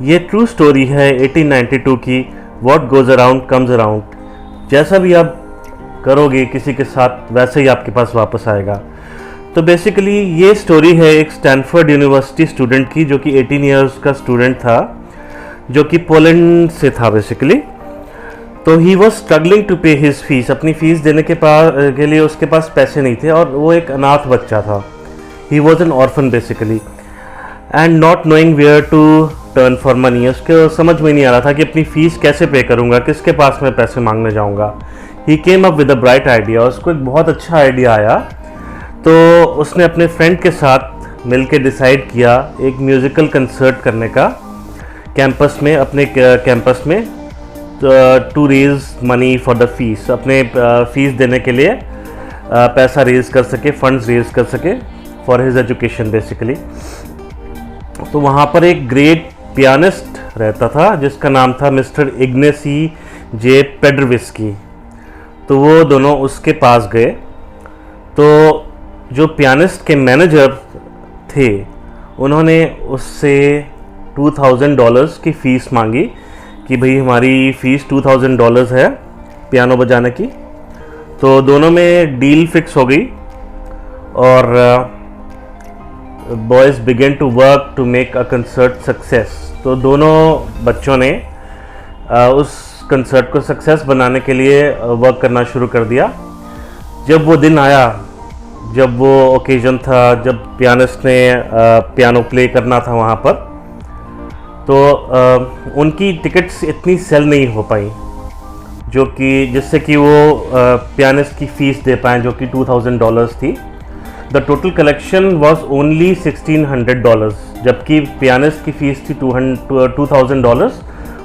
ये true story है 1892 की। What goes around comes around. जैसा भी आप करोगे किसी के साथ वैसे ही आपके पास वापस आएगा। तो बेसिकली ये स्टोरी है एक स्टैनफोर्ड यूनिवर्सिटी स्टूडेंट की, जो कि 18 इयर्स का स्टूडेंट था, जो कि पोलैंड से था बेसिकली। तो ही वॉज स्ट्रगलिंग टू पे हिज फीस। अपनी फ़ीस देने के लिए उसके पास पैसे नहीं थे, और वो एक अनाथ बच्चा था। He was an orphan basically, and not knowing where to turn for money. उसको समझ में नहीं आ रहा था कि अपनी फ़ीस कैसे पे करूँगा, किसके पास मैं पैसे मांगने जाऊँगा। He came up with a bright idea. उसको एक बहुत अच्छा आइडिया आया। तो उसने अपने फ्रेंड के साथ मिलकर डिसाइड किया एक म्यूज़िकल कंसर्ट करने का कैंपस में, अपने कैंपस में, to raise money for the fees. अपने फ़ीस देने के लिए पैसा रेज़ कर सके, फंड्स रेज़ कर सके फॉर हिज एजुकेशन बेसिकली। तो वहाँ पर एक ग्रेट पियानिस्ट रहता था जिसका नाम था मिस्टर इग्नेसी जे पेड्रविस्की। तो वो दोनों उसके पास गए। तो जो पियानिस्ट के मैनेजर थे उन्होंने उससे $2000 की फ़ीस मांगी कि भाई हमारी फ़ीस $2000 है पियानो बजाने की। तो दोनों में डील फिक्स हो गई, और boys begin to work to make a concert success. तो दोनों बच्चों ने उस कंसर्ट को सक्सेस बनाने के लिए वर्क करना शुरू कर दिया। जब वो दिन आया, जब वो ओकेजन था, जब पियानिस्ट ने पियानो प्ले करना था वहाँ पर, तो उनकी टिकट्स इतनी सेल नहीं हो पाई जिससे कि वो पियानिस्ट की फ़ीस दे पाएँ, जो कि $2000 थी। The total collection was only $1600, जबकि पियानिस्ट की फ़ीस थी $2000,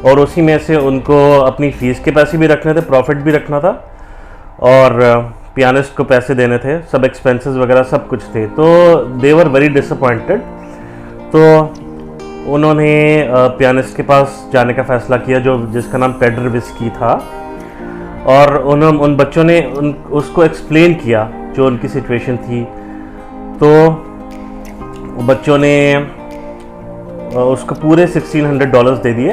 और उसी में से उनको अपनी फ़ीस के पैसे भी रखने थे, प्रॉफिट भी रखना था, और पियानिस्ट को पैसे देने थे, सब एक्सपेंसेस वगैरह सब कुछ थे। तो दे वर वेरी डिसअपॉइंटेड। तो उन्होंने पियानिस्ट के पास जाने का फ़ैसला किया, जिसका नाम पेड्रविस्की था, और उन बच्चों ने उसको एक्सप्लेन किया जो उनकी सिचुएशन थी। तो बच्चों ने उसको पूरे $1600 दे दिए,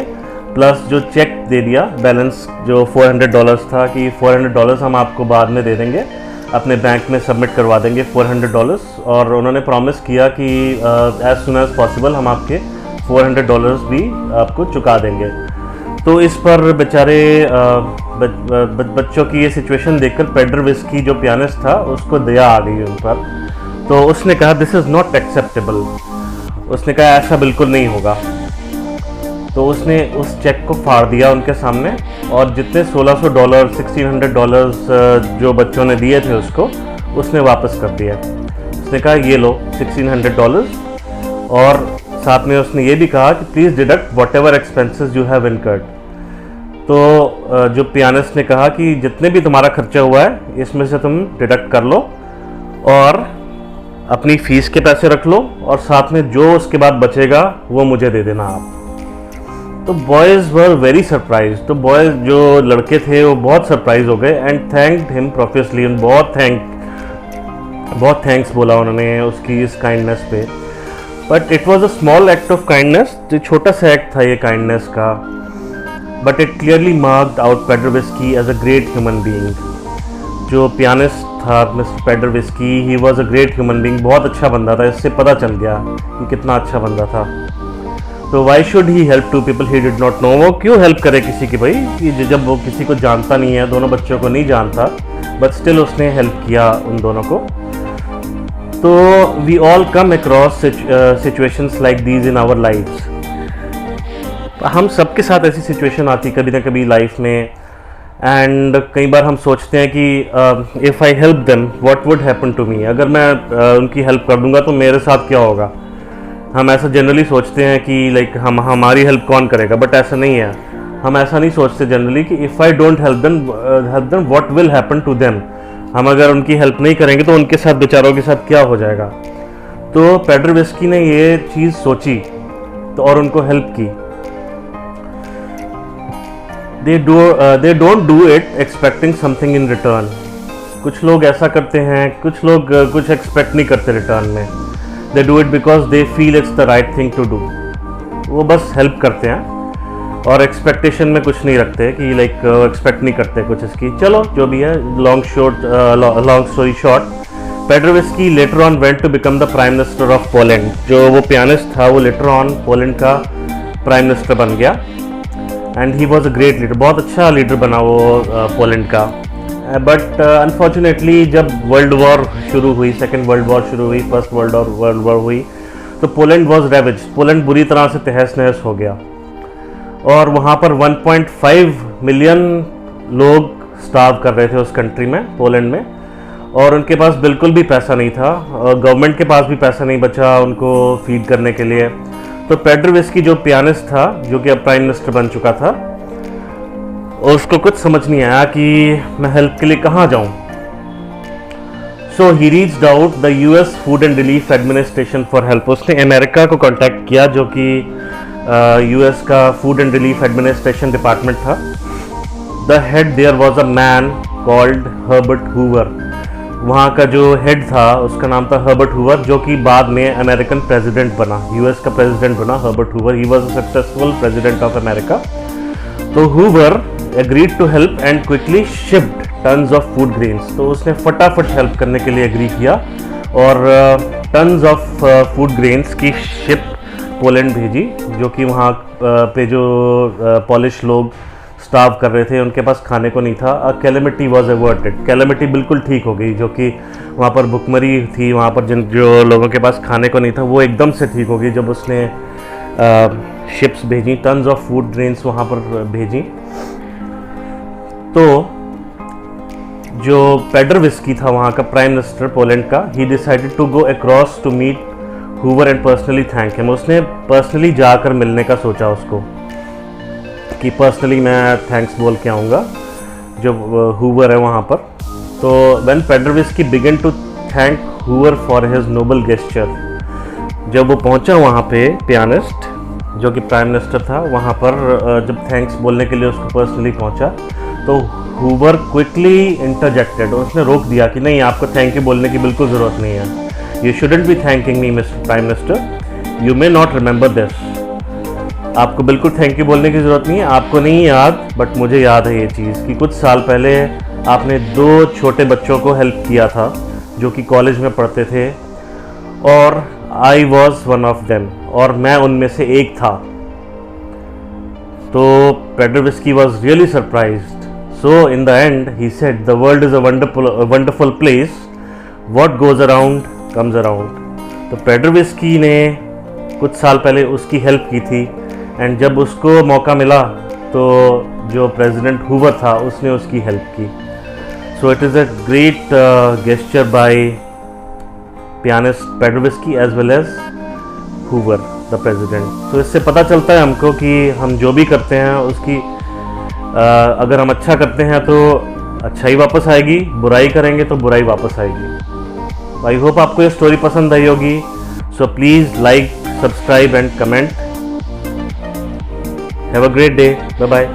प्लस जो चेक दे दिया बैलेंस जो $400 था, कि $400 हम आपको बाद में दे देंगे, अपने बैंक में सबमिट करवा देंगे $400। और उन्होंने प्रॉमिस किया कि एज सुन एज पॉसिबल हम आपके $400 भी आपको चुका देंगे। तो इस पर बेचारे बच्चों की ये सिचुएशन देखकर पेड्रविस्की जो पियानिस्ट था उसको दया आ गई उन पर। तो उसने कहा दिस इज़ नॉट एक्सेप्टेबल। उसने कहा ऐसा बिल्कुल नहीं होगा। तो उसने उस चेक को फाड़ दिया उनके सामने, और जितने $1600 जो बच्चों ने दिए थे उसने वापस कर दिया। उसने कहा ये लो $1600, और साथ में उसने ये भी कहा कि please deduct what ever expenses you have incurred. तो जो पियानिस्ट ने कहा कि जितने भी तुम्हारा खर्चा हुआ है इसमें से तुम डिडक्ट कर लो, और अपनी फ़ीस के पैसे रख लो, और साथ में जो उसके बाद बचेगा वो मुझे दे देना आप। तो बॉयज़ वर वेरी सरप्राइज। तो बॉयज़ जो लड़के थे वो बहुत सरप्राइज हो गए, एंड थैंक्ड हिम प्रोफेसली। बहुत थैंक्स बोला उन्होंने उसकी इस काइंडनेस पे। But it was a small act of kindness. जो छोटा सा एक्ट था ये काइंडनेस का, but it clearly marked out Paderewski as a great human being. जो पियानिस्ट था mister Paderewski, he was a great human being. बहुत अच्छा बंदा था, इससे पता चल गया कि कितना अच्छा बंदा था। तो why should he help to people he did not know. वो क्यों हेल्प करे किसी की भाई, कि जब वो किसी को जानता नहीं है, दोनों बच्चों को नहीं जानता, बट स्टिल उसने हेल्प किया उन दोनों को। तो we all come across situations like these in our lifes. हम सबके साथ ऐसी सिचुएशन आती कभी ना कभी लाइफ में, एंड कई बार हम सोचते हैं कि if I help them what would happen to me. अगर मैं उनकी हेल्प कर दूंगा तो मेरे साथ क्या होगा। हम ऐसा जनरली सोचते हैं कि लाइक हमारी हेल्प कौन करेगा, बट ऐसा नहीं है। हम ऐसा नहीं सोचते जनरली कि if I don't help them what will happen to them. हम अगर उनकी हेल्प नहीं करेंगे तो उनके साथ, बेचारों के साथ क्या हो जाएगा। तो पेड्रविस्की ने ये चीज़ सोची तो और उनको हेल्प की। they don't do it expecting something in return। कुछ लोग ऐसा करते हैं, कुछ लोग कुछ एक्सपेक्ट नहीं करते रिटर्न में। They do it because they feel it's the right thing to do। वो बस हेल्प करते हैं और एक्सपेक्टेशन में कुछ नहीं रखते कि लाइक एक्सपेक्ट नहीं करते कुछ इसकी। चलो जो भी है, long story short, Paderewski later on went to become the prime minister of Poland. जो वो पियानिस्ट था वो लेटर ऑन पोलैंड का प्राइम मिनिस्टर बन गया and he was a great leader, बहुत अच्छा लीडर बना वो पोलैंड का। बट अनफॉर्चुनेटली जब वर्ल्ड वॉर शुरू हुई, सेकेंड वर्ल्ड वॉर शुरू हुई, फर्स्ट वर्ल्ड वॉर हुई, तो पोलैंड वॉज रेविज, पोलैंड बुरी तरह से तहस नहस हो गया और वहाँ पर 1.5 मिलियन लोग स्टार्व कर रहे थे उस कंट्री में, पोलैंड में, और उनके पास बिल्कुल भी पैसा नहीं था, गवर्नमेंट के पास भी पैसा नहीं बचा उनको फीड करने के लिए। तो पेड्रोविस्की जो पियानिस्ट था, जो कि अब प्राइम मिनिस्टर बन चुका था, उसको कुछ समझ नहीं आया कि मैं हेल्प के लिए कहाँ जाऊँ। So he reached out the US food and relief administration for help. उसने अमेरिका को कॉन्टैक्ट किया, जो कि US का food and relief administration department था। The head there was a man called Herbert Hoover. वहाँ का जो हेड था उसका नाम था हर्बर्ट हूवर, जो कि बाद में अमेरिकन प्रेसिडेंट बना, US का प्रेसिडेंट बना Herbert Hoover. He was a successful president of America. तो Hoover agreed to help and quickly shipped tons of food grains. तो उसने फटाफट हेल्प करने के लिए एग्री किया और टन्स ऑफ फूड ग्रेन्स की शिप पोलैंड भेजी, जो कि वहाँ पे जो पॉलिश लोग स्टार्व कर रहे थे, उनके पास खाने को नहीं था। कैलेमिटी वॉज अवर्टेड, कैलेमिटी बिल्कुल ठीक हो गई, जो कि वहाँ पर भुखमरी थी, वहाँ पर जिन जो लोगों के पास खाने को नहीं था वो एकदम से ठीक हो गई जब उसने शिप्स भेजी, टन्स ऑफ फूड ग्रेन्स वहाँ पर भेजी। तो जो पेड्रोविस्की था वहाँ का प्राइम मिनिस्टर पोलैंड का, he decided to go across to meet Hoover and personally thank him. उसने पर्सनली जाकर मिलने का सोचा उसको, कि पर्सनली मैं थैंक्स बोल के आऊँगा जो हूवर है वहाँ पर। तो when Paderewski began to thank Hoover for his noble gesture, जब वो पहुँचा वहाँ पे पियानिस्ट जो कि प्राइम मिनिस्टर था, वहाँ पर जब थैंक्स बोलने के लिए उसको पर्सनली पहुँचा, तो हूवर क्विकली इंटरजेक्टेड, उसने रोक दिया कि नहीं, आपको थैंक यू बोलने की बिल्कुल ज़रूरत नहीं है। You shouldn't be thanking me mister prime minister, you may not remember this. आपको बिल्कुल थैंक यू बोलने की ज़रूरत नहीं है, आपको नहीं याद, बट मुझे याद है ये चीज़ कि कुछ साल पहले आपने 2 छोटे बच्चों को हेल्प किया था जो कि कॉलेज में पढ़ते थे, और I was one of them, और मैं उनमें से एक था। तो Paderewski was really surprised. So in the end he said the world is a wonderful place, what goes around comes around. तो पेड्रोविस्की ने कुछ साल पहले उसकी हेल्प की थी, एंड जब उसको मौका मिला तो जो प्रेसिडेंट हूवर था उसने उसकी हेल्प की। So it is a great gesture by pianist Paderewski as well as Hoover the president. तो इससे पता चलता है हमको कि हम जो भी करते हैं उसकी अगर हम अच्छा करते हैं तो अच्छाई वापस आएगी, बुराई करेंगे तो बुराई वापस आएगी। आई होप आपको ये स्टोरी पसंद आई होगी। So please like, subscribe and comment. Have a great day. Bye bye.